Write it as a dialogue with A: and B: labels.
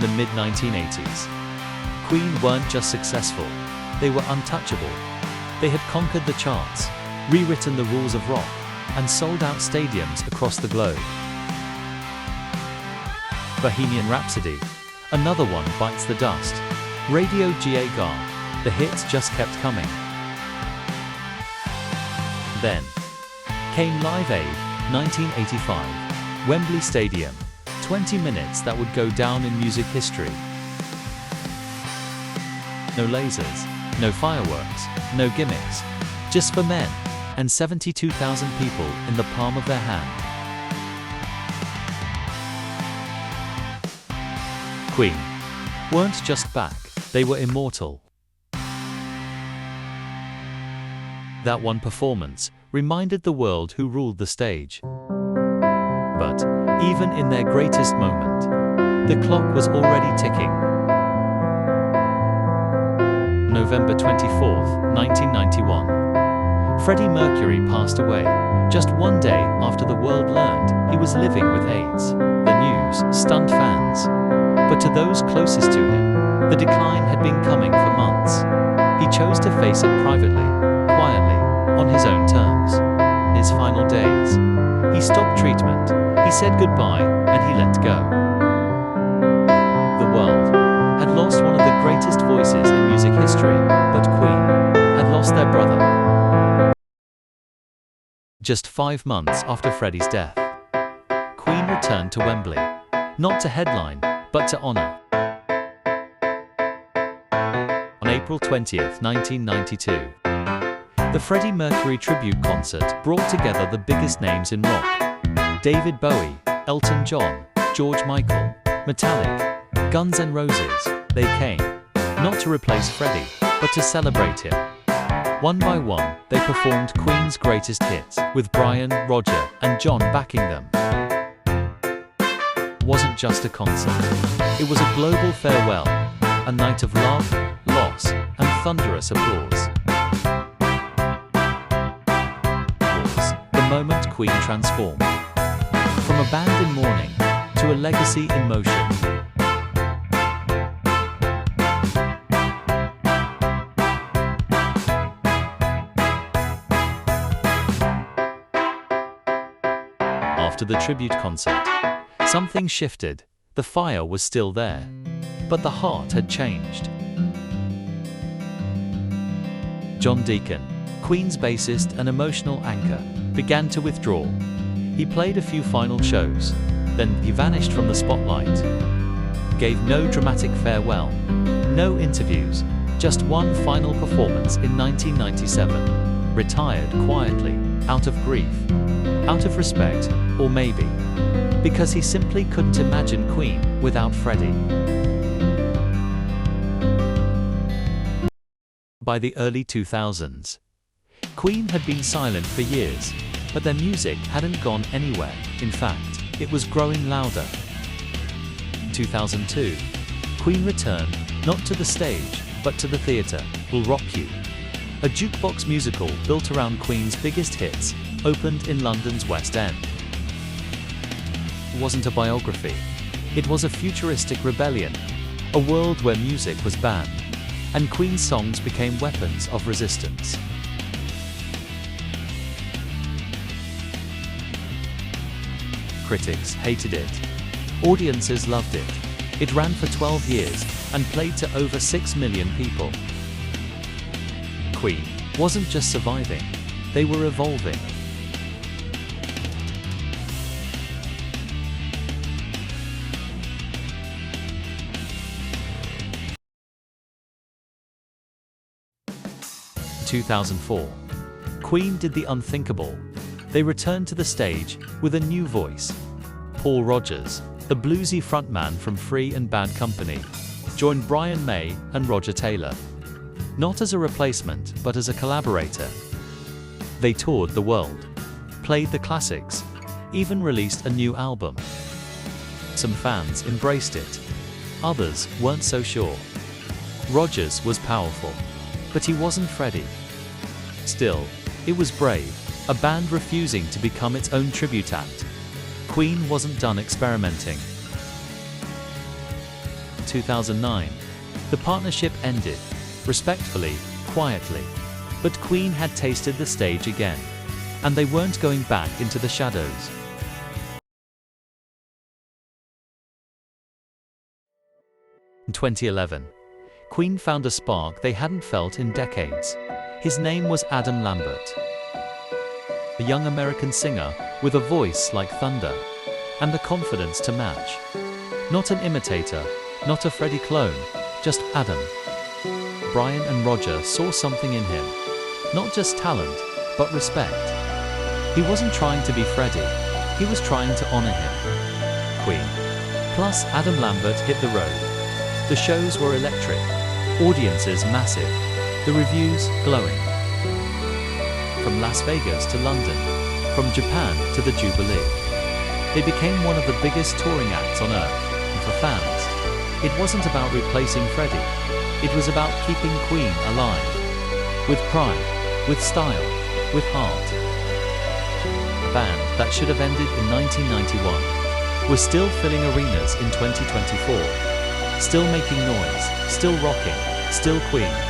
A: the mid-1980s. Queen weren't just successful, they were untouchable. They had conquered the charts, rewritten the rules of rock, and sold out stadiums across the globe. Bohemian Rhapsody, another one bites the dust. Radio Gaga, the hits just kept coming. Then came Live Aid, 1985, Wembley Stadium, 20 minutes that would go down in music history. No lasers, no fireworks, no gimmicks, just for men, and 72,000 people in the palm of their hand. Queen weren't just back, they were immortal. That one performance reminded the world who ruled the stage. But even in their greatest moment, the clock was already ticking. November 24, 1991. Freddie Mercury passed away, just one day after the world learned he was living with AIDS. The news stunned fans. But to those closest to him, the decline had been coming for months. He chose to face it privately, quietly, on his own terms. His final days, he stopped treatment, he said goodbye, and he let go. The world had lost one of the greatest voices in music history, but Queen had lost their brother. Just 5 months after Freddie's death, Queen returned to Wembley, not to headline, but to honor. On April 20th, 1992, the Freddie Mercury tribute concert brought together the biggest names in rock: David Bowie, Elton John, George Michael, Metallica, Guns N' Roses. They came, not to replace Freddie, but to celebrate him. One by one, they performed Queen's greatest hits, with Brian, Roger, and John backing them. It wasn't just a concert, it was a global farewell, a night of love, loss, and thunderous applause. The moment Queen transformed, from a band in mourning to a legacy in motion. After the tribute concert, something shifted. The fire was still there, but the heart had changed. John Deacon, Queen's bassist and emotional anchor, began to withdraw. He played a few final shows, then he vanished from the spotlight. Gave no dramatic farewell, no interviews, just one final performance in 1997. Retired quietly, out of grief, out of respect, or maybe because he simply couldn't imagine Queen without Freddie. By the early 2000s, Queen had been silent for years, but their music hadn't gone anywhere. In fact, it was growing louder. In 2002, Queen returned, not to the stage, but to the theatre. Will Rock You, a jukebox musical built around Queen's biggest hits, opened in London's West End. It wasn't a biography, it was a futuristic rebellion, a world where music was banned, and Queen's songs became weapons of resistance. Critics hated it. Audiences loved it. It ran for 12 years and played to over 6 million people. Queen wasn't just surviving, they were evolving. In 2004, Queen did the unthinkable. They returned to the stage with a new voice. Paul Rodgers, the bluesy frontman from Free and Bad Company, joined Brian May and Roger Taylor. Not as a replacement, but as a collaborator. They toured the world, played the classics, even released a new album. Some fans embraced it, others weren't so sure. Rodgers was powerful, but he wasn't Freddie. Still, it was brave, a band refusing to become its own tribute act. Queen wasn't done experimenting. 2009. The partnership ended, respectfully, quietly. But Queen had tasted the stage again, and they weren't going back into the shadows. In 2011, Queen found a spark they hadn't felt in decades. His name was Adam Lambert, a young American singer with a voice like thunder, and the confidence to match. Not an imitator, not a Freddie clone, just Adam. Brian and Roger saw something in him. Not just talent, but respect. He wasn't trying to be Freddie, he was trying to honor him. Queen. Plus Adam Lambert hit the road. The shows were electric, audiences massive, the reviews glowing. From Las Vegas to London, from Japan to the Jubilee. They became one of the biggest touring acts on earth, and for fans, it wasn't about replacing Freddie, it was about keeping Queen alive. With pride, with style, with heart. A band that should have ended in 1991 was still filling arenas in 2024. Still making noise, still rocking, still Queen.